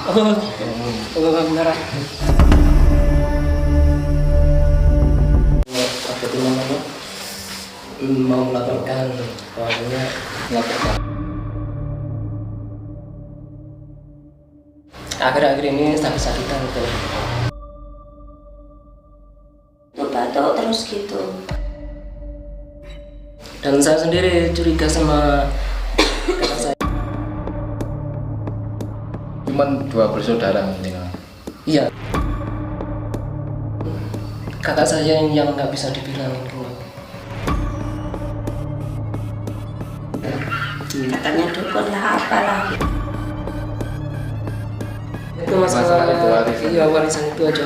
Beneran. Apa itu namanya? Mau melaporkan, pokoknya melaporkan. Akhir-akhir ini sakit-sakitan tuh. Batuk terus gitu. Dan saya sendiri curiga sama kakak saya. Cuman 2 bersaudara mungkin. Iya. Kakak saya yang nggak bisa dibilang dulu. Katanya dukun lah apalah. Itu masalah itu warisan. Iya, warisan itu aja.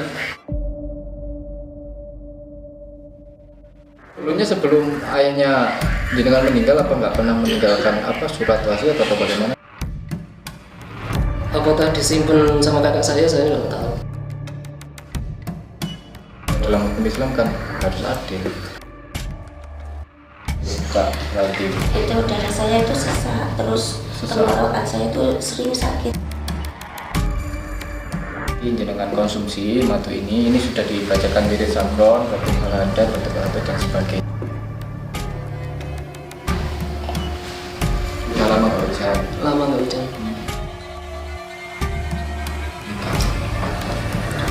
Dulunya sebelum ayahnya jenengan meninggal apa nggak pernah meninggalkan apa surat wasiat atau bagaimana? Apakah disimpan sama kakak saya nggak tahu. Dalam hukum Islam kan harus adil. Kak lagi Itu darah saya itu sesak, terus tenggorokan saya itu sering sakit. jenengan konsumsi matu ini sudah dibacakan wirid samron, roti halanda, roti dan sebagainya. Udah lama nggak bisa? Lama nggak hujan.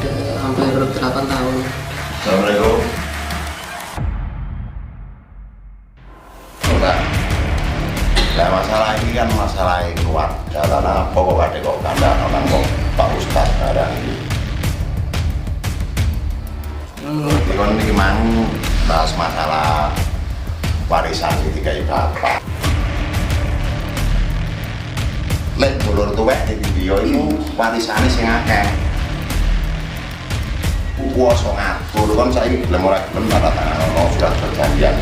Udah hampir 8 tahun. Assalamualaikum. Enggak. Nah, masalah ini kan masalah keluarga. Karena pokok ada kok kandang orang kok Pak Ustadz sekarang ini. Kon iki mang bahas masalah warisan ketika bapak. Lek dulur tuwek di video itu warisane sing akeh. Kuwasa ngatur kan saiki gelem ora gelem tanda tangan ono surat perjanjian.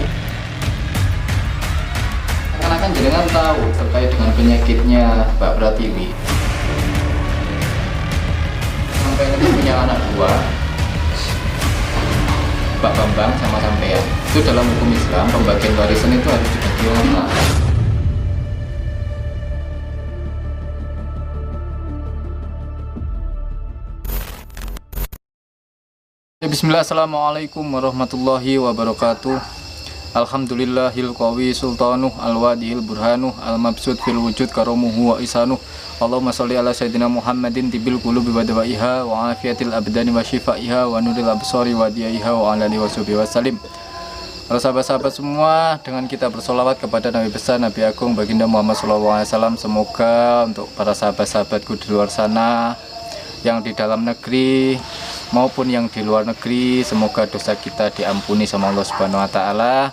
Seakan-akan jenengan tahu terkait dengan penyakitnya Mbak Pratiwi. Sampai itu punya anak dua, Pak Bambang sama sampean. Itu dalam hukum Islam pembagian warisan itu harus dibagi rata. Bismillah, assalamualaikum warahmatullahi wabarakatuh. Alhamdulillahil qawi sultanuh al-wadihil burhanuh al-mabsud fil wujud karomuhu wa isanuh. Allahumma sholli ala sayyidina Muhammadin tibil qulubi wa dawaiha wa afiyatil abdani wa shifaiha wa nuril absari wa diyaiha wa ala alihi washabihi wasallim. Para sahabat-sahabat semua, dengan kita bersolawat kepada Nabi besar, Nabi agung, baginda Muhammad SAW. Semoga untuk para sahabat-sahabatku di luar sana, yang di dalam negeri maupun yang di luar negeri, semoga dosa kita diampuni sama Allah Subhanahu wa taala,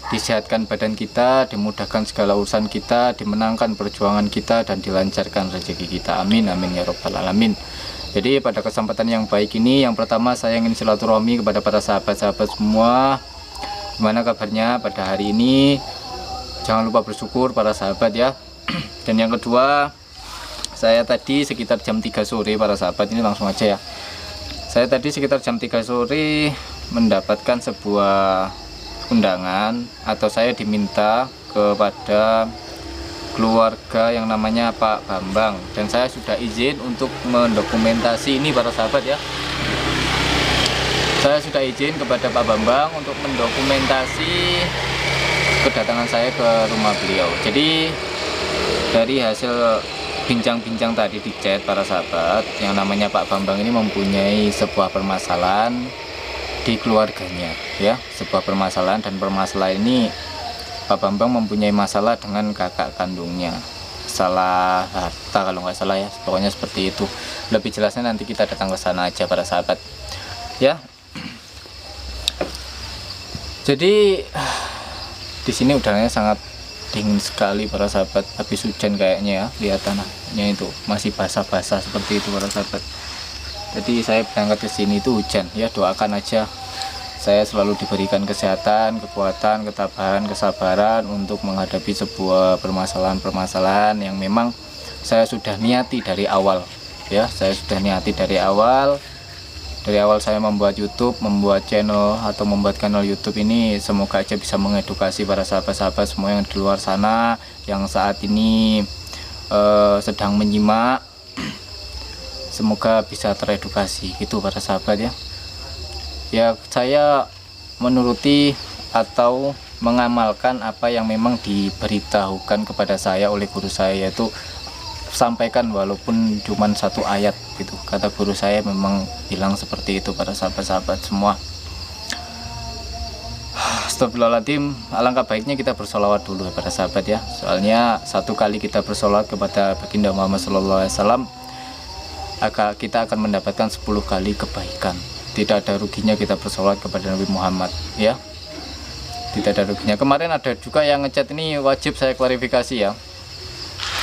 disehatkan badan kita, dimudahkan segala urusan kita, dimenangkan perjuangan kita, dan dilancarkan rezeki kita. Amin amin ya rabbal alamin. Jadi pada kesempatan yang baik ini, yang pertama saya ingin silaturahmi kepada para sahabat-sahabat semua. Gimana kabarnya pada hari ini? Jangan lupa bersyukur para sahabat ya. Dan yang kedua, saya tadi sekitar jam 3 sore para sahabat, ini langsung aja ya. Saya tadi sekitar jam 3 sore mendapatkan sebuah undangan, atau saya diminta kepada keluarga yang namanya Pak Bambang, dan saya sudah izin untuk mendokumentasi ini para sahabat ya. Saya sudah izin kepada Pak Bambang untuk mendokumentasi kedatangan saya ke rumah beliau. Jadi dari hasil bincang-bincang tadi di chat para sahabat, yang namanya Pak Bambang ini mempunyai sebuah permasalahan di keluarganya ya, sebuah permasalahan, dan permasalahan ini Pak Bambang mempunyai masalah dengan kakak kandungnya, salah harta kalau nggak salah ya, pokoknya seperti itu. Lebih jelasnya nanti kita datang ke sana aja para sahabat ya. Jadi di sini udaranya sangat dingin sekali para sahabat, habis hujan kayaknya ya, lihat tanahnya itu masih basah-basah seperti itu para sahabat. Jadi saya berangkat ke sini itu hujan ya, doakan aja saya selalu diberikan kesehatan, kekuatan, ketabahan, kesabaran untuk menghadapi sebuah permasalahan-permasalahan yang memang saya sudah niati dari awal ya. Saya sudah niati dari awal saya membuat YouTube, membuat channel atau membuat kanal YouTube ini, semoga aja bisa mengedukasi para sahabat-sahabat semua yang di luar sana yang saat ini sedang menyimak. semoga bisa teredukasi gitu para sahabat ya. Ya saya menuruti atau mengamalkan apa yang memang diberitahukan kepada saya oleh guru saya, yaitu sampaikan walaupun cuma satu ayat gitu. Kata guru saya memang bilang seperti itu para sahabat-sahabat semua. Astagfirullahaladzim, alangkah baiknya kita bersolawat dulu ya para sahabat ya. Soalnya satu kali kita bersolawat kepada baginda Muhammad SAW, kita akan mendapatkan 10 kali kebaikan. Tidak ada ruginya kita bersolawat kepada Nabi Muhammad ya. Tidak ada ruginya. Kemarin ada juga yang ngechat, ini wajib saya klarifikasi ya.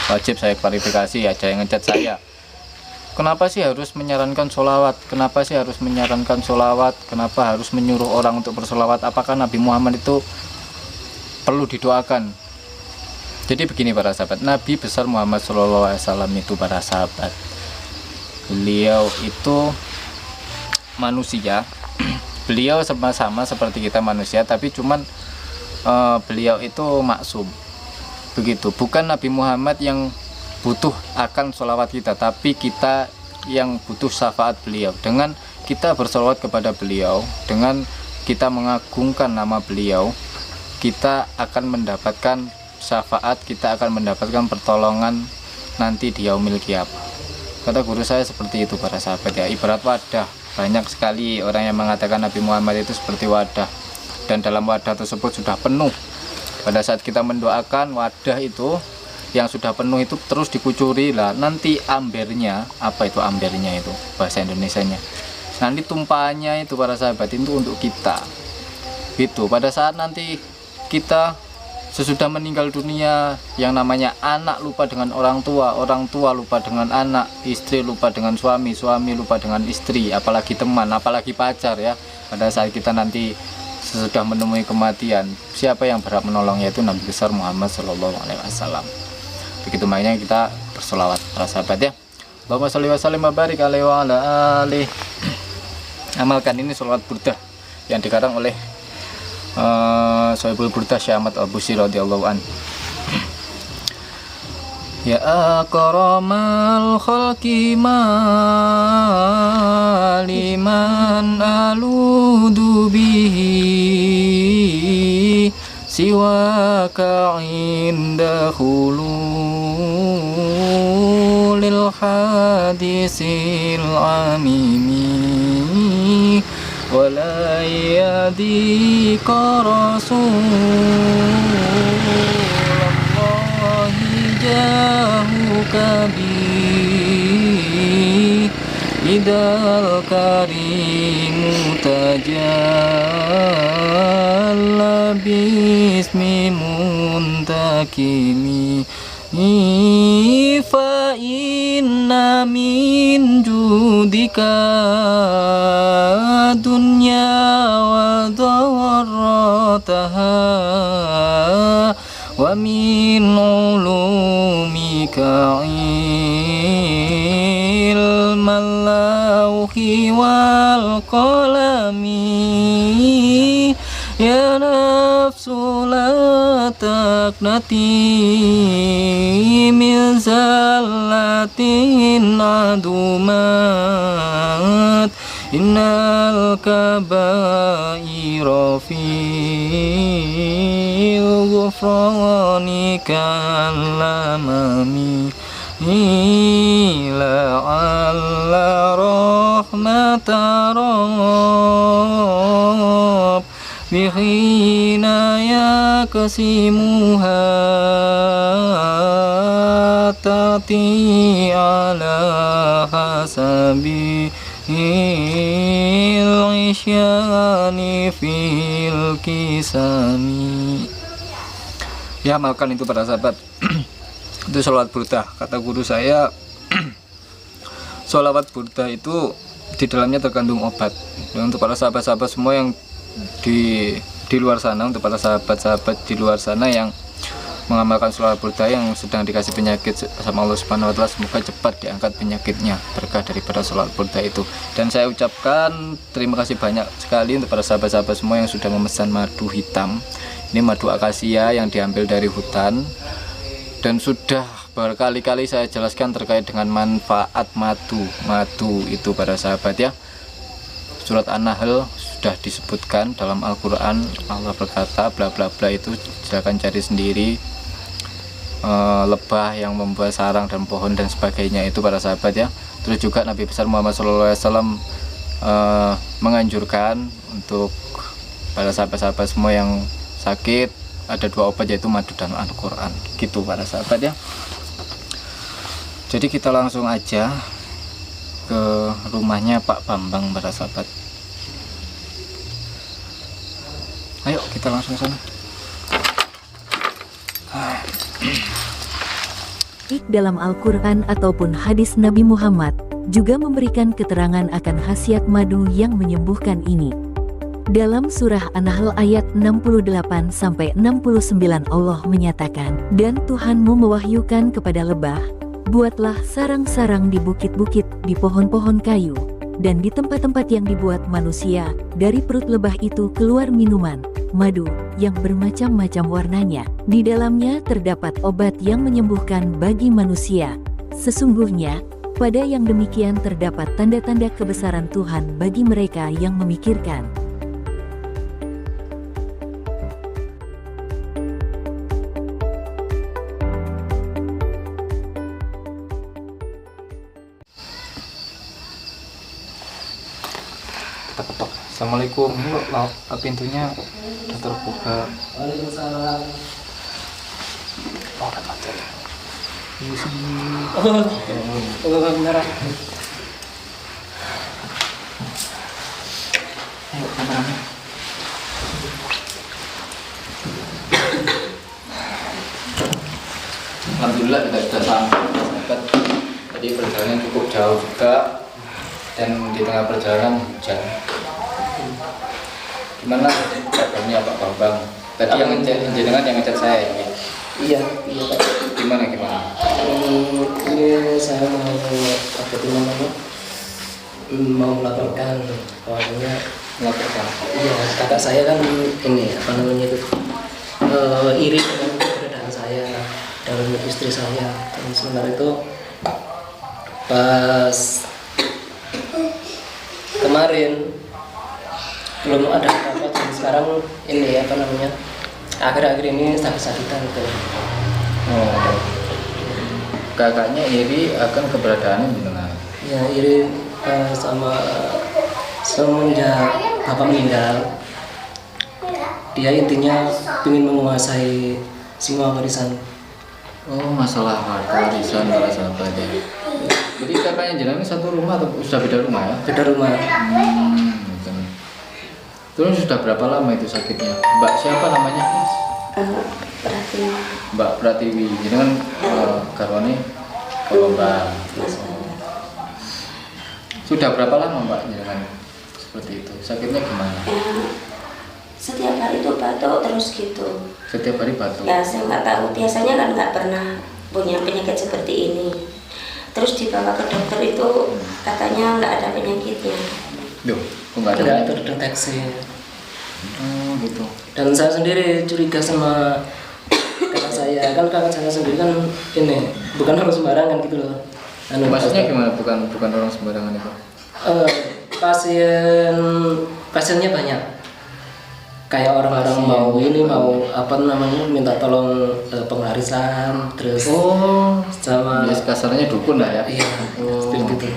Wajib saya klarifikasi, ada yang ngechat saya, kenapa sih harus menyarankan sholawat, kenapa sih harus menyarankan sholawat, kenapa harus menyuruh orang untuk bersolawat, apakah Nabi Muhammad itu perlu didoakan? Jadi begini para sahabat, Nabi besar Muhammad SAW itu para sahabat, beliau itu manusia, beliau sama-sama seperti kita manusia, tapi cuman beliau itu maksum. Begitu, bukan Nabi Muhammad yang butuh akan sholawat kita, tapi kita yang butuh syafaat beliau. Dengan kita bersolawat kepada beliau, dengan kita mengagungkan nama beliau, kita akan mendapatkan syafaat, kita akan mendapatkan pertolongan nanti di yaumil qiyamah. Kata guru saya seperti itu para sahabat ya, ibarat wadah. Banyak sekali orang yang mengatakan Nabi Muhammad itu seperti wadah, dan dalam wadah tersebut sudah penuh. Pada saat kita mendoakan, wadah itu yang sudah penuh itu terus dikucuri lah, nanti ambernya, apa itu ambernya itu bahasa Indonesianya, nanti tumpahannya itu para sahabat itu untuk kita gitu. Pada saat nanti kita sesudah meninggal dunia, yang namanya anak lupa dengan orang tua lupa dengan anak, istri lupa dengan suami, suami lupa dengan istri, apalagi teman, apalagi pacar ya. Pada saat kita nanti sesudah menemui kematian, siapa yang berhak menolong, yaitu Nabi besar Muhammad SAW. Begitu makanya kita bersolawat para sahabat ya. Allahumma sholli wa sallim wa barik alaihi wa ala alihi. Amalkan ini sholawat burdah yang dikarang oleh Sohibul Burdah Syekh Ahmad Al-Busiri radhiyallahu anhu. Ya akramal khalqi maliman aludu bihi siwaka inda khululil hadisil amimi wala yadika rasulallahi jahuka bi idal karimu tajalla bismi muntakimi fa inna min judika dunya wa darrataha wa min ulumika ilmal lawhi wal qalami ya nafsu la taqnati min zallatin adumat innal kabaira fil ghufrani kalamami la'alla rahmata rabb bihina yakasimuha tati ala hasabi isyani fil kisami. Ya, amalkan itu para sahabat. Itu sholawat burdah. Kata guru saya sholawat burdah itu di dalamnya terkandung obat. Dan untuk para sahabat-sahabat semua yang di luar sana, untuk para sahabat-sahabat di luar sana yang mengamalkan sholawat burdah, yang sedang dikasih penyakit sama Allah Subhanahu wa Ta'ala, semoga cepat diangkat penyakitnya berkah daripada sholawat burdah itu. Dan saya ucapkan terima kasih banyak sekali untuk para sahabat-sahabat semua yang sudah memesan madu hitam. Ini madu akasia yang diambil dari hutan dan sudah berkali-kali saya jelaskan terkait dengan manfaat madu. Madu itu para sahabat ya. Surat An-Nahl sudah disebutkan dalam Al-Quran. Allah berkata bla bla bla itu silakan cari sendiri. Lebah yang membuat sarang dan pohon dan sebagainya itu para sahabat ya. Terus juga Nabi besar Muhammad SAW menganjurkan untuk para sahabat-sahabat semua yang sakit ada 2 obat, yaitu madu dan Al-Quran gitu para sahabat ya. Jadi kita langsung aja ke rumahnya Pak Bambang para sahabat. Ayo kita langsung sana. Dalam Al-Quran ataupun hadis Nabi Muhammad juga memberikan keterangan akan khasiat madu yang menyembuhkan ini. Dalam surah An-Nahl ayat 68-69 Allah menyatakan, "Dan Tuhanmu mewahyukan kepada lebah, buatlah sarang-sarang di bukit-bukit, di pohon-pohon kayu, dan di tempat-tempat yang dibuat manusia. Dari perut lebah itu keluar minuman, madu, yang bermacam-macam warnanya. Di dalamnya terdapat obat yang menyembuhkan bagi manusia. Sesungguhnya, pada yang demikian terdapat tanda-tanda kebesaran Tuhan bagi mereka yang memikirkan." Ketok-ketok. Assalamualaikum. Ini kok pintunya udah terbuka. Waalaikumsalam. Oh, kan mati. Oh, beneran. Ayo kameranya. Alhamdulillah kita sudah sampai sahabat. Tadi perjalanan cukup jauh juga, dan di tengah perjalanan hujan. Gimana kabarnya Pak Bambang? Tadi yang jenengan yang ngechat saya ini. Iya Pak. Gimana? Ini saya mau apa itu namanya? Mau melaporkan bahwasanya Melaporkan. iya kakak saya kan ini apa namanya itu iri dengan keberadaan saya dalam istri saya. Dan sementara itu pas kemarin belum ada apa-apa, dan sekarang ini apa namanya akhir-akhir ini sakit-sakitan gitu. Oh, kakaknya iri akan keberadaannya jenengan. Ya iri sama semenjak bapak meninggal, dia intinya ingin menguasai semua warisan. Oh, masalah harta warisan para sahabat ya. Jadi kakaknya jenengan satu rumah atau sudah beda rumah ya? Beda rumah. Gitu. Terus sudah berapa lama itu sakitnya? Mbak siapa namanya? Berarti Mbak Pratiwi. Jenengan garwane Bambang. Sudah berapa lama Mbak jenengan seperti itu? Sakitnya gimana? setiap hari itu batuk terus gitu. Setiap hari batuk. Ya saya nggak tahu, biasanya kan nggak pernah punya penyakit seperti ini. Terus dibawa ke dokter itu katanya nggak ada penyakitnya. Duh, kok nggak ada? Tidak terdeteksi. Oh gitu. Dan saya sendiri curiga sama kakak saya. Kan kakak saya sendiri kan ini bukan orang sembarangan gitu loh. Maksudnya gimana? Bukan orang sembarangan itu? Pasiennya banyak. Kayak orang-orang mau apa namanya minta tolong pengarisan, terus sama ya, kasarnya dukun lah ya. Iya, seperti itu.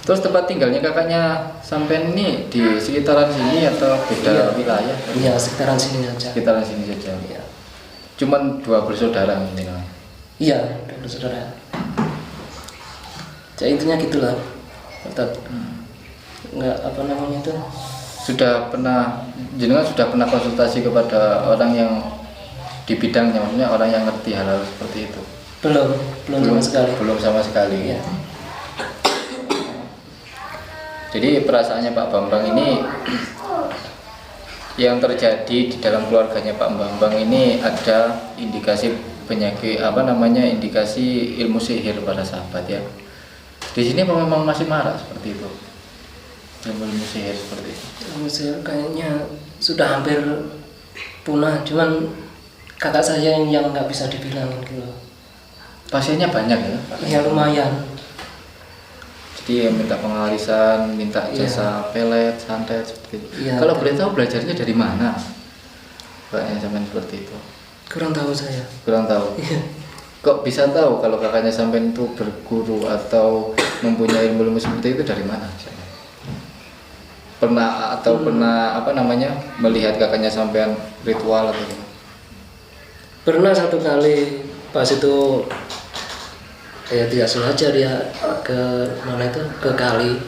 Terus tempat tinggalnya kakaknya sampai ini di sekitaran sini atau beda wilayah? Iya, sekitaran sini saja. Sekitaran sini saja. Iya. Cuman 2 bersaudara mungkin. Iya, saudara. Jadi intinya gitulah. Tetap nggak apa namanya itu. Jenengan sudah pernah konsultasi kepada orang yang di bidangnya, maksudnya orang yang ngerti hal-hal seperti itu? Belum sama sekali. Belum sama sekali. Iya. Jadi perasaannya Pak Bambang ini yang terjadi di dalam keluarganya Pak Bambang ini ada indikasi penyakit indikasi ilmu sihir para sahabat ya. Di sini memang masih marah seperti itu. Ilmu sihir seperti itu. Ilmu sihir kayaknya sudah hampir punah, cuman kakak saya yang nggak bisa dibilang gitu loh. Pasiennya banyak ya Pak? Ya lumayan. Jadi minta pengalisan, minta Iya. jasa pelet, santet seperti itu. Iya, Kalau betul. boleh tahu belajarnya dari mana? Kakaknya sampai seperti itu. Kurang tahu saya. Kurang tahu. Iya. Kok bisa tahu kalau kakaknya sampai itu berguru atau mempunyai ilmu seperti itu dari mana? Pernah atau pernah apa namanya melihat kakaknya sampean ritual atau gimana? Pernah satu kali pas itu ya tidak sengaja dia ke mana itu ke kali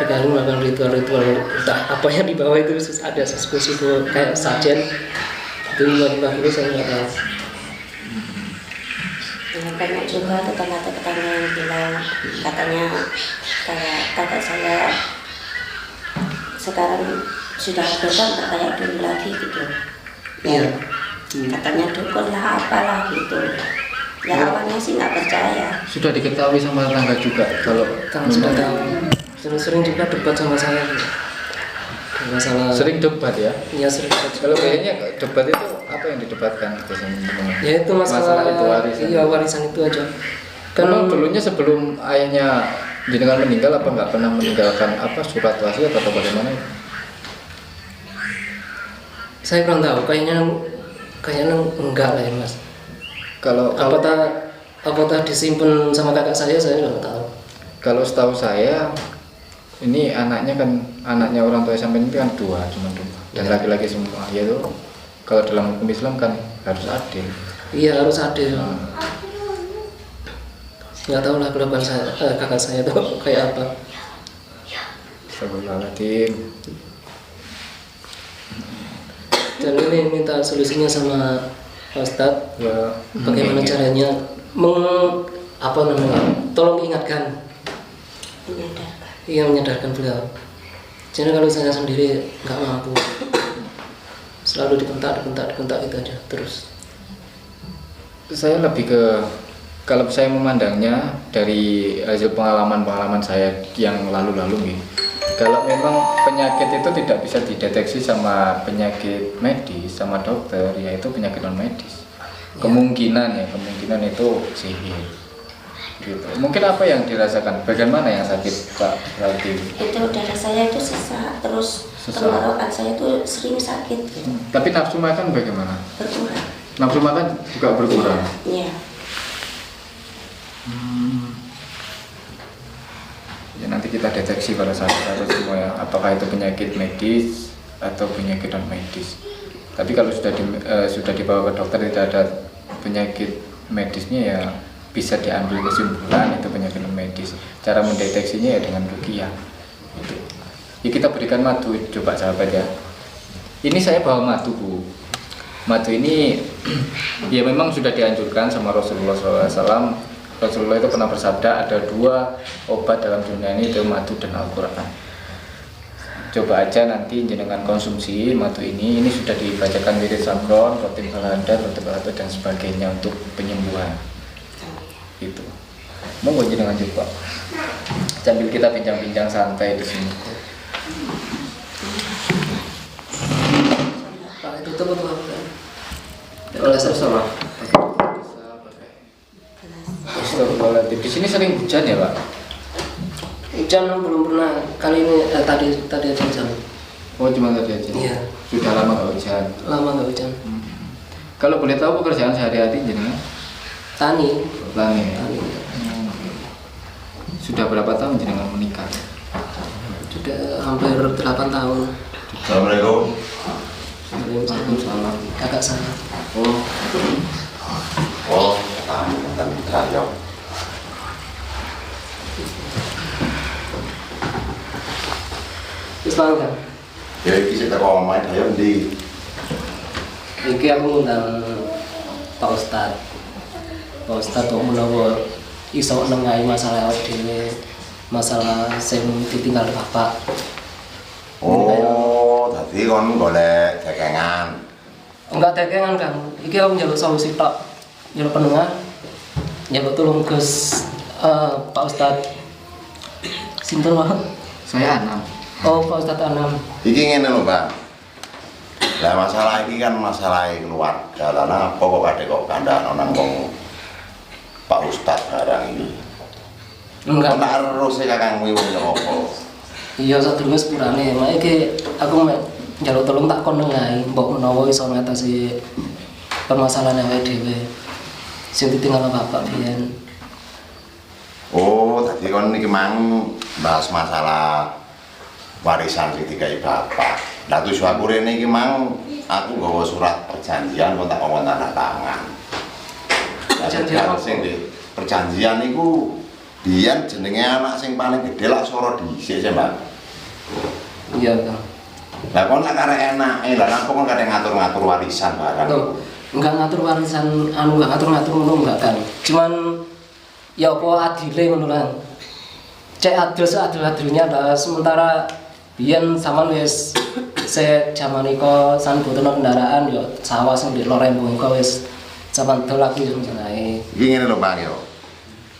melakukan ritual entah apa yang di bawah itu ada sesuatu kayak sajen itu mbak itu saya nggak tahu. Ya, banyak juga tetangga-tetangga yang bilang katanya kayak kakak saya sekarang sudah beda nggak kayak dulu lagi gitu. Iya. Katanya dukun lah apalah gitu. Ya awalnya sih nggak percaya. Sudah diketahui sama tetangga juga kalau Kan sudah tahu. Sering juga debat sama saya masalah. sering debat ya. Iya sering debat. Kalau kayaknya debat itu apa yang didebatkan biasanya? Ya itu masalah itu warisan. Iya warisan itu aja. Kan dulunya sebelum ayahnya jenengan meninggal apa nggak pernah meninggalkan apa surat wasiat atau bagaimana? Saya kurang tahu. Kayaknya enggak lah ya mas. Kalau Apakah disimpan sama kakak saya nggak tahu. Kalau setahu saya ini anaknya orang tua sampean itu kan cuma dua dan Ya. laki-laki semua. Yaitu kalau dalam hukum Islam kan harus adil. Iya harus adil. Nggak tahu lah kelakuan kakak saya itu kayak apa. Astagfirullahaladzim. Dan ini minta solusinya sama Pak Ustadz. Ya, Bagaimana caranya tolong ingatkan. Menyadarkan. Iya menyadarkan beliau. Jadi kalau saya sendiri nggak mampu, selalu dibentak itu aja terus. Saya lebih ke kalau saya memandangnya dari hasil pengalaman saya yang lalu-lalu nih. Kalau memang penyakit itu tidak bisa dideteksi sama penyakit medis sama dokter, yaitu penyakit non medis. Kemungkinan itu sihir. Gitu. Mungkin apa yang dirasakan? Bagaimana yang sakit Pak Rati? Itu darah saya itu sesak, terus Sesak. tenggorokan saya itu sering sakit gitu. Tapi nafsu makan bagaimana? Berkurang. Nafsu makan juga berkurang. Iya. Ya nanti kita deteksi pada saat semua ya, apakah itu penyakit medis atau penyakit non medis. Tapi kalau sudah dibawa ke dokter tidak ada penyakit medisnya ya bisa diambil kesimpulan itu penyakit non medis. Cara mendeteksinya ya dengan ruqyah. Gitu. Ya kita berikan madu, coba sahabat ya. Ini saya bawa madu Bu. Madu ini ya memang sudah dianjurkan sama Rasulullah SAW. Rasulullah itu pernah bersabda ada dua obat dalam dunia ini, itu madu dan Al-Quran. Coba aja nanti jenengan konsumsi madu ini sudah dibacakan wirid sakron, rotib balada, dan sebagainya untuk penyembuhan. Gitu. Monggo jenengan coba. Sambil kita bincang-bincang santai di sini. Pak itu tuh betul. Oleh salah. Astagfirullahaladzim. Di sini sering hujan ya Pak? Hujan belum pernah, kali ini tadi aja hujan. Oh cuma tadi aja? Iya. Sudah lama nggak hujan? Lama nggak hujan. Kalau boleh tahu pekerjaan sehari-hari jenengan? Tani. Tani ya? Tani. Sudah berapa tahun jenengan menikah? Sudah hampir 8 tahun. Assalamualaikum. Waalaikumsalam. Kakak saya. Oh, Oh, dan saya. Terus tahu kan? Ya iki sik teko omahe saya ndi? Iki aku ngundang Pak Ustadz. Pak Ustadz kok menawa iso nengahi masalah awake dhewe, masalah sing ditinggal bapak. Oh, dadi kon golek cekengan. Enggak tekengan Kang. Iki aku njaluk solusi tok. Njaluk penengah. Njaluk tolong Gus Pak Ustadz. Sinten wae? saya Anam. Oh, Pak Ustadz Anam. Iki ngene lho, Pak. Lah masalah iki kan masalah keluarga. Lah apa kok kadek kok kandhane nang wong Pak Ustadz barang ini. Enggak. Tak terus kakang wong apa? Iya sadurunge sepurane, mak iki aku mek njaluk tolong tak kono ae, mbok menawa iso ngatasi permasalahan awake dhewe. Sing ditinggal bapak biyen. Oh, tadi kon niki mang bahas masalah warisan sing dikai bapak. Lah tujuan aku rene iki mang aku nggawa surat perjanjian kon tak ngomong tanda tangan. Perjanjian apa? Sing di perjanjian iku biyen jenenge anak sing paling gede lak soro dhisik sih, Mbak. Iya, Kang. Lah kon lak karek enake, lah napa kon kadang ngatur-ngatur warisan barang. Loh, enggak ngatur warisan enggak ngatur-ngatur ngono enggak kan. Cuman ya apa adile ngono kan. Cek adil seadil-adilnya lah sementara biyen sampean wis jaman iko san butuhno kendaraan yo sawah sing di Lorembo iko wis sampean dol lagi jenenge. Iki ngene lho, Bang yo.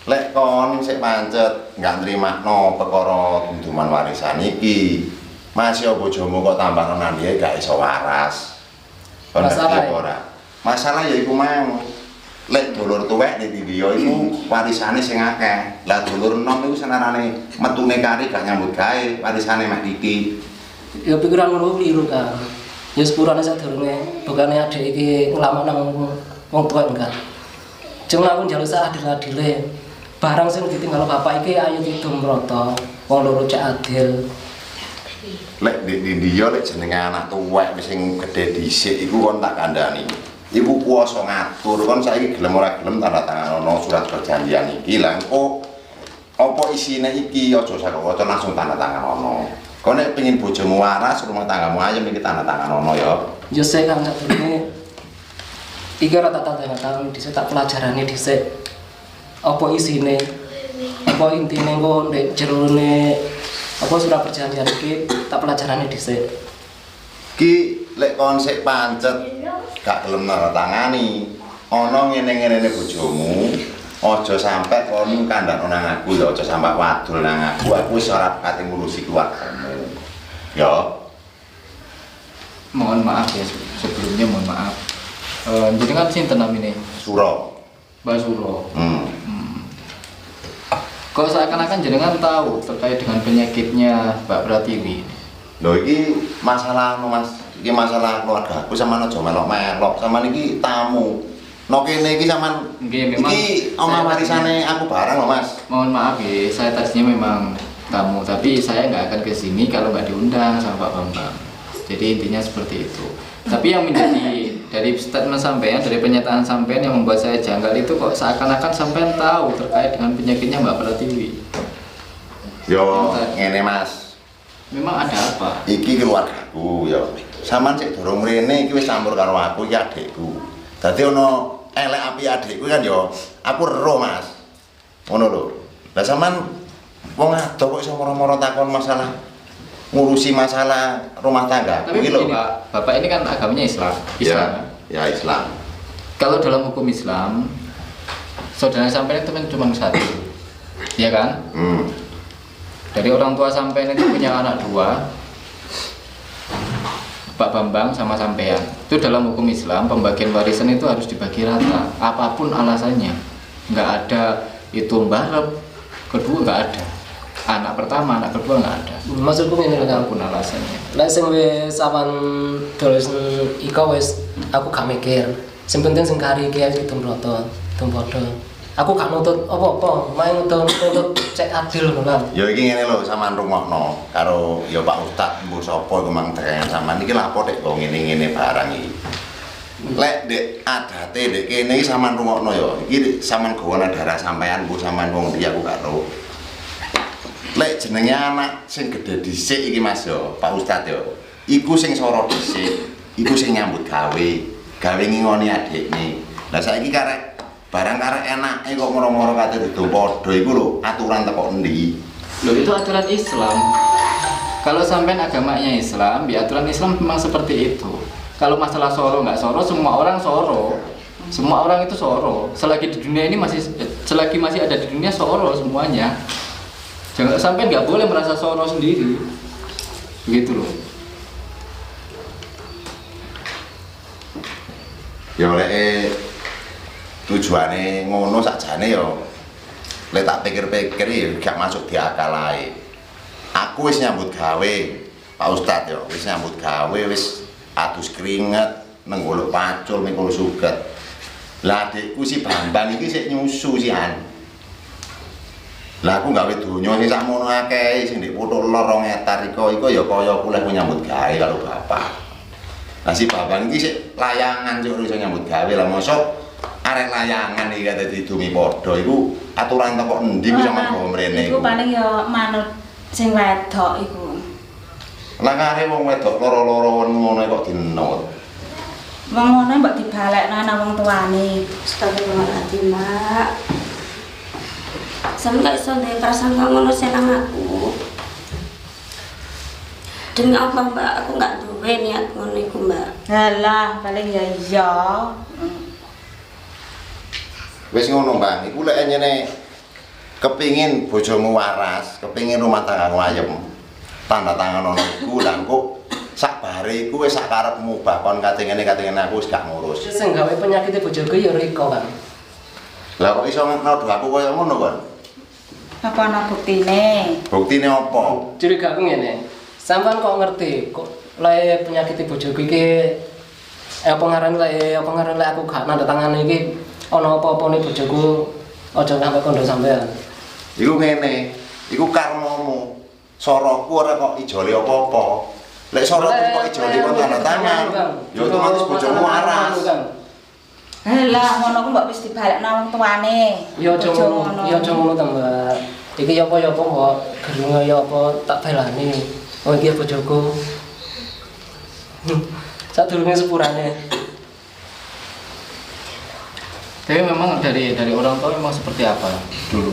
Lek kon sik pancet enggak nrimakno perkara tuntuman warisan iki, masih bojomu kok tambah nenan dia gak iso waras. Kon Masalah ngerti apa ora? Masalah ya iku mang lek dulur tuwek di video iku warisane sing akeh. Lah dulur enom iku senarane metune kari gak nyambut gawe, warisane mek iki. Ya pikiran ngono kliru kan. Ya sepurane sadurunge bukane adik iki nglamar nang wong tuwa enggak. Cuma aku njaluk seadil-adile. Barang sing ditinggal bapak iki ayo didumroto. Wong loro cek adil. Lek di dia lek jenenge anak tuwek sing gedhe dhisik iku kon tak kandhani. Iku kuwasa ngatur kon saiki gelem ora gelem tanda tangan ono surat perjanjian iki lah engko apa isine iki aja sak waca langsung tanda tangan ono. Kon nek pengin bojomu waras rumah tanggamu ayem iki tanda tangan ono ya. Yo sik Kang sadurunge iki ora tak tangan dhisik tak pelajarane dhisik. Apa isine? Apa intine engko ndek jerone apa surat perjanjian iki tak pelajarane dhisik. Ki lek kon sik pancet gak gelem tanda tangani ana ngene-ngene bojomu aja sampe kon kandhakno nang aku ya aja sampe wadul nang aku wis ora kate ngurusi keluargamu ya. Mohon maaf ya, sebelumnya mohon maaf. Jadi kan sinten namine? Suro. Mbak Suro. Kok seakan-akan jenengan tahu terkait dengan penyakitnya Mbak Pratiwi? Lho iki masalah Mas, iki masalah keluarga aku sama aja melok-melok sama niki tamu. No kene iki sampean Nggih, memang iki omah warisane aku barang lho Mas. Mohon maaf ya, saya tadinya memang tamu, tapi saya nggak akan ke sini kalau nggak diundang sama Pak Bambang. Jadi intinya seperti itu. Tapi yang menjadi dari statement sampean, dari pernyataan sampean yang membuat saya janggal itu kok seakan-akan sampean tahu terkait dengan penyakitnya Mbak Pratiwi. Yo ngene Mas. Memang ada apa? Iki keluargaku ya. Saman sik durung mrene iki wis campur karo aku iki adikku. Dadi ono elek api adikku kan ya aku ero Mas. Ngono lho. Lah sampean wong ado kok iso moro-moro takon masalah ngurusi masalah rumah tangga. Tapi begini Pak, Bapak ini kan agamanya Islam. Ya Islam. Kalau dalam hukum Islam, saudara sampean itu kan cuma satu, ya kan? Dari orang tua sampean itu punya anak dua, Pak Bambang sama sampean. Itu dalam hukum Islam pembagian warisan itu harus dibagi rata, apapun alasannya. Nggak ada itu mbarep, kedua nggak ada. Anak pertama, anak kedua nggak ada. Maksudku ngene lho Kang. Apapun alasannya. Lek sing wis sawan dolen iko wis aku gak mikir. Sing penting sing kari iki aja tumroto, tumpodo. Aku gak nuntut apa-apa, main nuntut cek adil ngono kan. Ya iki ngene lho sampean rungokno karo ya Pak Ustadz mbuh sapa iku mang terkait sampean iki lapo dek kok ngene-ngene barang iki. Lek dek adate dek kene iki sampean rungokno ya. Iki sampean gawa darah sampean mbuh sampean wong ndi aku gak ro. Lek jenenge anak sing gedhe dhisik iki Mas yo, Pak Ustadz yo. Iku sing soro dhisik, iku sing nyambut gawe ngingoni adikne. Lah saiki karek barang karek enake kok moro-moro kate dudu padha iku lho, aturan teko endi? Loh itu aturan Islam. Kalau sampean agamanya Islam, ya aturan Islam memang seperti itu. Kalau masalah soro nggak soro, semua orang soro. Semua orang itu soro. Selagi di dunia ini selagi masih ada di dunia soro semuanya. Jangan sampai nggak boleh merasa soro sendiri, begitu loh. Ya oleh tujuane ngono sakjane ya lek tak pikir-pikir ya gak masuk di akal ae. Aku wis nyambut gawe Pak Ustadz ya, wis nyambut gawe wis adus keringet nang golek pacul mikul suget. Lah adikku si Bambang iki sik nyusu sian. Lah aku gawe donya sing sakmono akeh sing ndek puthuk lor 2 hektar iku ya kaya aku lek nyambut gawe karo bapak. Lah si Bambang iki sik layangan sik iso nyambut gawe lah mosok arek layangan iki dadi dumi padha iku aturan teko endi ku sampean gawe mrene iku paling ya manut sing wedok iku. Lah arek wong wedok loro-loro ngono kok dinut. Wong ngono mbok dibalekno nang wong tuane. Astagfirullahaladzim, Mbak. Sampe gak iso ndek perasaan kamu ngono senang aku. Demi apa, Mbak? Aku gak duwe niat ngono iku, Mbak. Halah, paling ya iya. Wis ngono, Bang. Iku lek nyene kepingin bojomu waras, kepingin rumah tanggamu ayem. Tanda tangan ono iku lha kok sak bare iku wis sak karepmu, bakon katengene aku wis gak ngurus. Sing gawe penyakit bojoku ya Riko kan. Lah kok iso nuduh aku kaya ngono kon? Apa ana buktine? Buktine apa? Curigaku ngene. Sampeyan kok ngerti kok lek penyakit bojoku iki apa ngaran lek aku gak nanda tangan iki ana apa-apane bojoku aja sampe kondo sampean. Iku ngene, iku karmamu. Soroku ora kok ijole apa-apa. Lek soroku kok ijole kon tanda tangan, ya otomatis bojomu waras. Halah, ngono ku mbok wis dibalekno wong tuane. Ya aja ngono ta, Mbak. Iki ya apa kok gerunge ya apa tak belani. Oh iki bojoku. Sadurunge sepurane. Tapi memang dari orang tua memang seperti apa dulu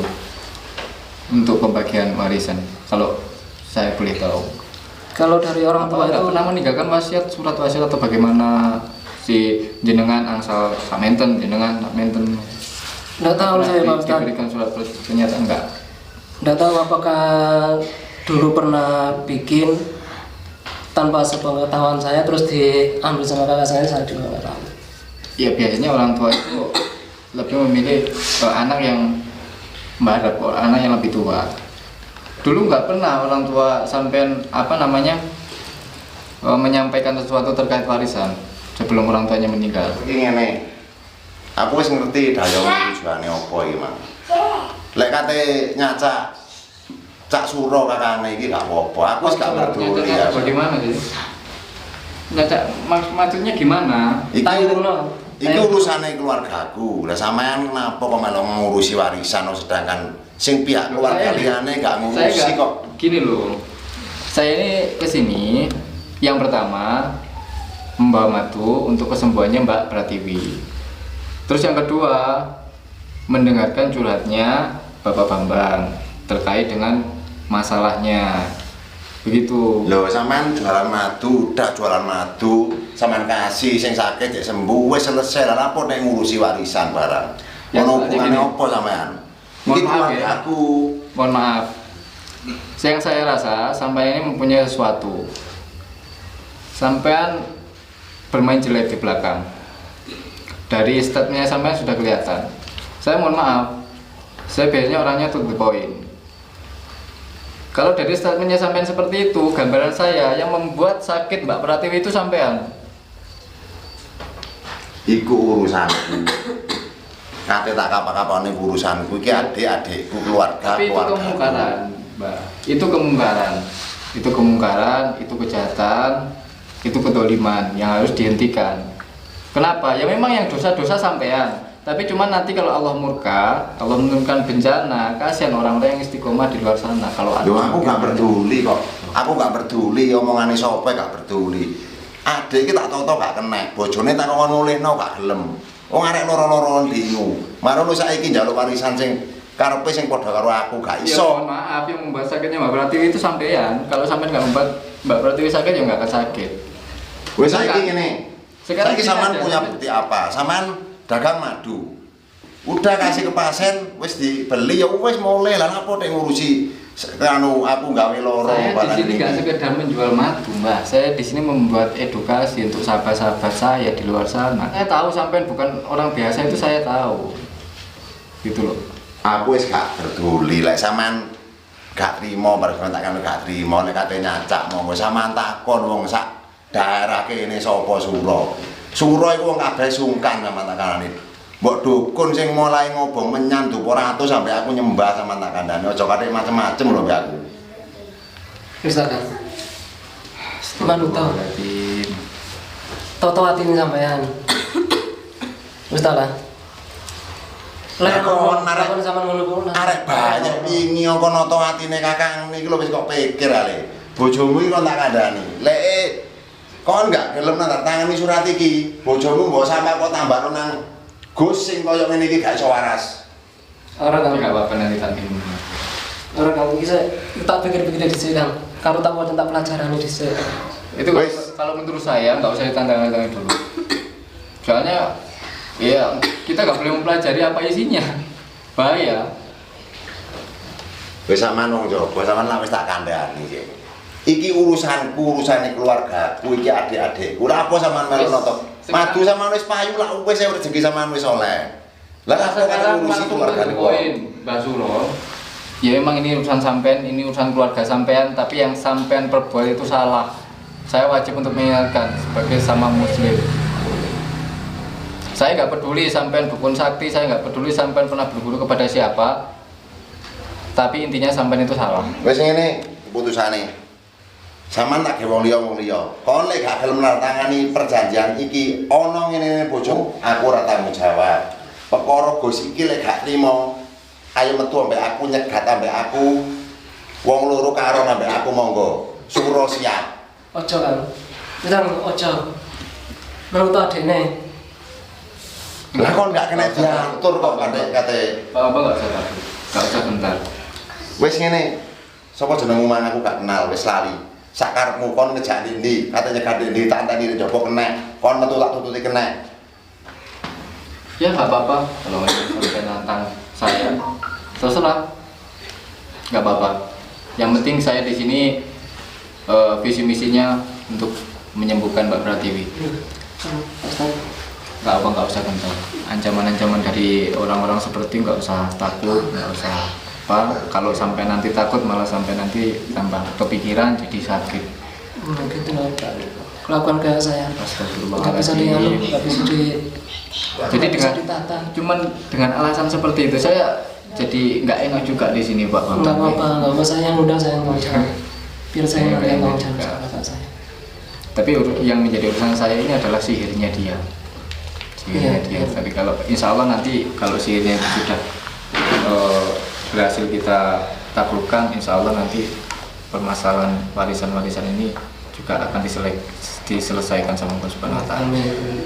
untuk pembagian warisan? Kalau saya boleh tahu. Kalau dari orang tua itu pernah meninggalkan wasiat, surat wasiat atau bagaimana si jenengan angsal samenten jenengan samenten? Enggak tahu saya Pak Ustaz. Diberikan surat pernyataan enggak? Enggak tahu apakah dulu pernah bikin tanpa sepengetahuan saya terus diambil sama kakak saya juga nggak tahu. Ya biasanya orang tua itu lebih memilih anak yang mbarep, anak yang lebih tua. Dulu nggak pernah orang tua sampean menyampaikan sesuatu terkait warisan sebelum orang tuanya meninggal. Iki ngene. Aku wis ngerti dayomu tujuane apa iki, Mang. Lek kate nyacak cak suro kakane iki gak apa-apa. Aku wis gak peduli ya. Bagaimana sih? Nyacak maksudnya gimana? Iki urusane keluargaku. Lah sampean kenapa kok malah ngurusi warisan sedangkan sing pihak keluarga liyane gak ngurusi kok. Gini loh. Saya ini kesini yang pertama membawa madu untuk kesembuhannya Mbak Pratiwi. Terus yang kedua mendengarkan curhatnya Bapak Bambang terkait dengan masalahnya. Begitu. Loh, sampean jualan madu, udah jualan madu, sampean kasih sing sakit ya sembuh, wis selesai. Lah apa nek ngurusi warisan barang? Ono hubungane apa sampean? Iki keluarga aku. Mohon maaf. Yang saya rasa sampai ini mempunyai sesuatu. Sampean bermain jelek di belakang. Dari statementnya sampean sudah kelihatan. Saya mohon maaf. Saya biasanya orangnya to the point. Kalau dari statementnya sampean seperti itu, gambaran saya yang membuat sakit Mbak Pratiwi itu sampean. Iku urusanku. Kate tak kapan-kapane urusanku iki adik-adikku keluarga. Tapi itu kemungkaran, Mbak. Itu kemungkaran, itu kejahatan, itu kedoliman yang harus dihentikan. Kenapa? Ya memang yang dosa-dosa sampean. Tapi cuma nanti kalau Allah murka, Allah menurunkan bencana, kasihan orang-orang yang istiqomah di luar sana. Kalau Loh, aku gak peduli kok. Aku gak peduli omongane sapa gak peduli. Adik iki tak toto gak kena. Bojone tak kon ngolehno gak gelem. Wong arek loro-loro ndingu. Marono saiki njaluk warisan sing karepe sing padha karo aku gak ya, iso. Maaf yang membuat sakitnya Mbak Pratiwi itu sampean. Kalau sampean nggak membuat Mbak Pratiwi sakit ya nggak akan sakit. Wis saiki ngene. Sekarang Saiki sampean punya bukti apa? Sampean dagang madu. Udah kasih ke pasien, wis dibeli ya wis mulai lah apa nek ngurusi anu aku gawe loro Saya di barang sini ini. nggak sekedar menjual madu, Mbak. Saya di sini membuat edukasi untuk sahabat-sahabat saya di luar sana. Saya tahu sampean bukan orang biasa, itu saya tahu. Gitu loh. Aku wis gak peduli lek sampean gak trimo bareng tak gak trimo nek kate nyacak monggo sampean takon wong sak daerah kene sapa Suro. Suro iku wong kabeh sungkan sampean tak kandhani. Mbok dukun sing mulai ngobong menyan dupa ratus sampai aku nyembah sampean tak kandhani aja kate macem-macem lho mbak aku. Wis ta kan. Manut to. Toto atine sampean. Wis ta lah. Lek Kon arek kon sampean ngono arek banyak wingi kok nata atine Kakang niki lho wis kok pikir ale. Bojomu iki kon tak kandhani. Lek kon gak gelem nang tangani surat iki, bojomu mbok sampe kok tambah nang Gus sing koyo ngene iki gak iso waras. Ora kan Nggak apa-apa nanti tak minum. ora kan iki tak pikir-pikir dhisik Kang. Karo tak waca tak pelajaran dhisik. Itu kalau menurut saya nggak usah ditantang-tantangin dulu. Soalnya ya kita nggak boleh mempelajari apa isinya. Bahaya. Wis sampean wong Jawa, sampean lah wis tak kandhani iki. Iki urusanku, urusane keluargaku, iki adik-adikku. Ora apa sampean melu nonton. Madu sampean wis payu lah wis rezeki sampean wis oleh. Lah apa kan urusi keluargane kok. Mbak Sulo. Ya emang ini urusan sampean, ini urusan keluarga sampean, tapi yang sampean perbuat itu salah. Saya wajib untuk mengingatkan sebagai sama muslim. Saya nggak peduli sampean dukun sakti, saya nggak peduli sampean pernah berguru kepada siapa. Tapi intinya sampean itu salah. Wis ngene putusane. Sampeyan tak gawe wong liya. Kon lek gak gelem tangani perjanjian iki ana ngene bojomu, aku ora tanggung jawab. Perkara Gus iki lek gak trimo, ayo metu ambek aku nyegat ambek aku. Wong loro karo ambek aku monggo. Suro siap. Ojo kan. Bilang ojo. Menurut adene. Lah kon gak kena diatur kok kate. Apa nggak usah takut, nggak usah bentar. Wis ngene. Sapa jenengmu mang aku gak kenal, wis lali. Sakarepmu kon ngejak ndi? Kate nyegat ndi tantani njaba kena. Kon metu tak tututi kena. Ya nggak apa-apa kalau sampai nantang saya, terserah, nggak apa-apa. Yang penting saya di sini visi misinya untuk menyembuhkan Mbak Pratiwi. Nggak apa, nggak usah kental. Ancaman-ancaman dari orang-orang seperti nggak usah takut, nggak usah apa. Kalau sampai nanti takut malah sampai nanti tambah kepikiran jadi sakit. Mungkin itu kelakuan kayak saya. Nggak bisa Astagfirullahaladzim. nggak bisa Jadi dengan ditata. cuman dengan alasan seperti itu saya jadi nggak enak juga di sini Pak Bambang. Nggak apa-apa, nggak apa saya yang udah saya ngomong jawab. Biar saya Iya, yang ngomong iya. jawab sama kakak saya. Tapi yang menjadi urusan saya ini adalah sihirnya dia. Sihirnya Iya, dia. iya. Tapi kalau insya Allah nanti kalau sihirnya itu sudah berhasil kita taklukkan, insya Allah nanti permasalahan warisan-warisan ini juga akan diselesaikan sama Allah Subhanahu Wa Taala. Amin.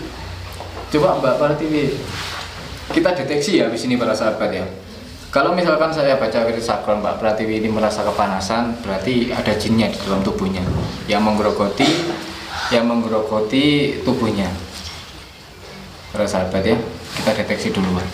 Coba Mbak Pratiwi, kita deteksi ya di sini para sahabat ya. Kalau misalkan saya baca wirid sakral Mbak Pratiwi ini merasa kepanasan, berarti ada jinnya di dalam tubuhnya yang menggerogoti tubuhnya. Para sahabat ya, kita deteksi duluan.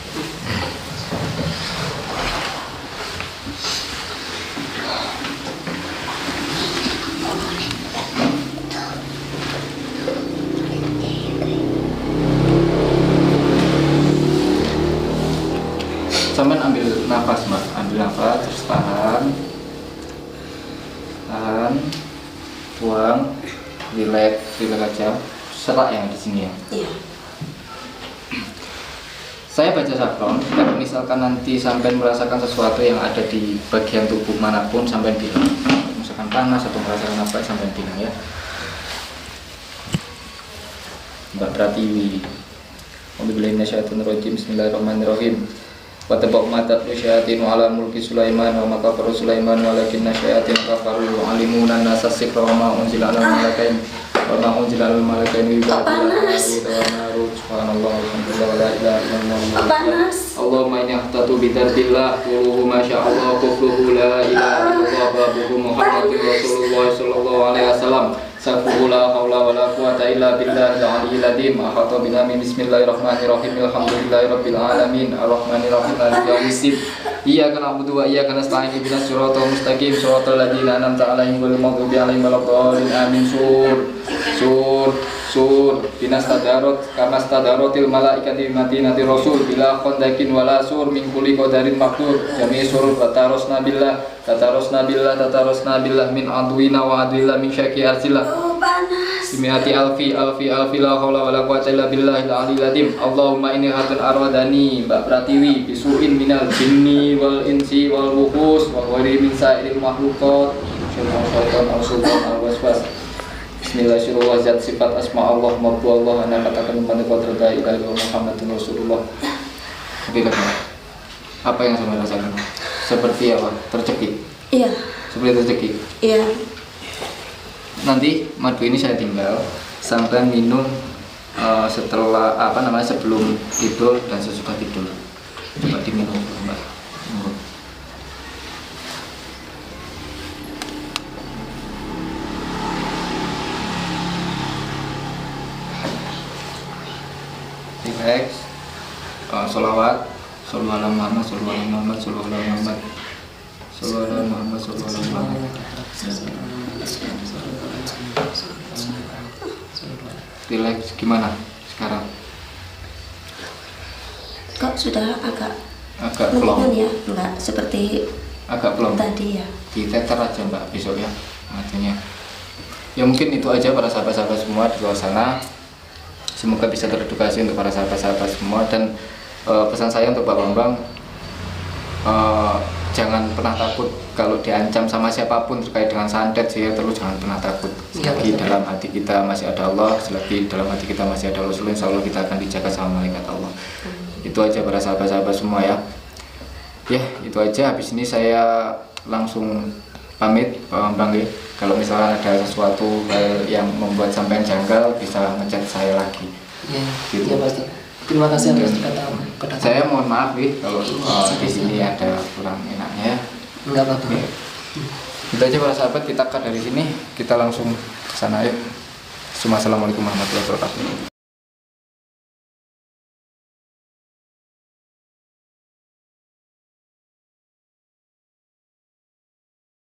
Sampai ambil nafas Mbak, ambil nafas terus tahan, buang, relax aja, serak yang di sini ya. Iya. Saya baca sakron, kalau misalkan nanti sampai merasakan sesuatu yang ada di bagian tubuh manapun sampai bilang, misalkan panas atau merasakan apa sampai bilang ya. Mbak Pratiwi, Alhamdulillah minasyaitonirrajim, bismillahirrahmanirrahim. Wa tabaq matat syaitin ala mulki Sulaiman wa makafaru Sulaiman walakinna syaitin kafaru alimuna nasa sikra wa ma unzila ala malakain wa ma unzila ala malakain wa naru subhanallah walhamdulillah wa la ilaha illallah Panas. Allahumma inni ahtatu bidzarbillah quluhu ma sya'allah kufluhu la ilaha illallah babuhu Muhammadur Rasulullah sallallahu alaihi wasallam safuhu la haula wa la quwata illa billahil aliyyil azim ahata billahi bismillahirrahmanirrahim alhamdulillahi rabbil alamin arrahmanir rahim maliki yaumiddin Iyyaka na'budu wa iyyaka nasta'in ihdinas siratal mustaqim siratal ladzina an'amta 'alaihim ghairil maghdubi 'alaihim waladdallin amin. Sur binas tadarot kama tadarotil malaikati matinati rasul bila kondakin wala sur min kulli qadarin maktur jami sur tatarosna billah min adwina wa adwillah min syaki arsillah simiati alfi la haula wala quwwata illa billahil aliyil azim. Allahumma inni hatun arwadani Mbak Pratiwi bisuin minal jinni wal insi wal wuhus wa ghairi min sa'iril makhluqat syaitan al-sultan al-waswas. Bismillahirrahmanirrahim. Sifat asma Allah mabdu Allah ana katakan membantu qudrata ila Muhammadun Rasulullah. Oke, apa yang saya rasakan? Seperti apa? Tercekik. Iya. Seperti tercekik. Iya. Nanti madu ini saya tinggal sampai minum setelah sebelum tidur dan sesudah tidur. Coba diminum, Mbak. Relax. Sholawat. Sholawat ala Muhammad. Relax gimana sekarang? Kok sudah agak plong ya? Enggak seperti agak plong tadi ya. Diteter aja Mbak besok ya artinya. Ya mungkin itu aja para sahabat-sahabat semua di luar sana. Semoga bisa teredukasi untuk para sahabat-sahabat semua. Dan pesan saya untuk Pak Bambang, jangan pernah takut kalau diancam sama siapapun terkait dengan santet sih, terus jangan pernah takut. Selagi dalam hati kita masih ada Allah, selagi dalam hati kita masih ada Rasul, insya Allah kita akan dijaga sama malaikat Allah. Itu aja para sahabat-sahabat semua ya. Ya itu aja. Habis ini saya langsung pamit Pak Bambang ya. Kalau misalnya ada sesuatu yang membuat sampean janggal, bisa ngechat saya lagi. Iya, gitu. iya pasti. Terima kasih atas kedatangan. Saya mohon maaf nih kalau di sini ada kurang enaknya. Enggak apa-apa. Ya. Itu aja para sahabat, kita cut dari sini, kita langsung ke sana yuk. Assalamualaikum warahmatullahi wabarakatuh.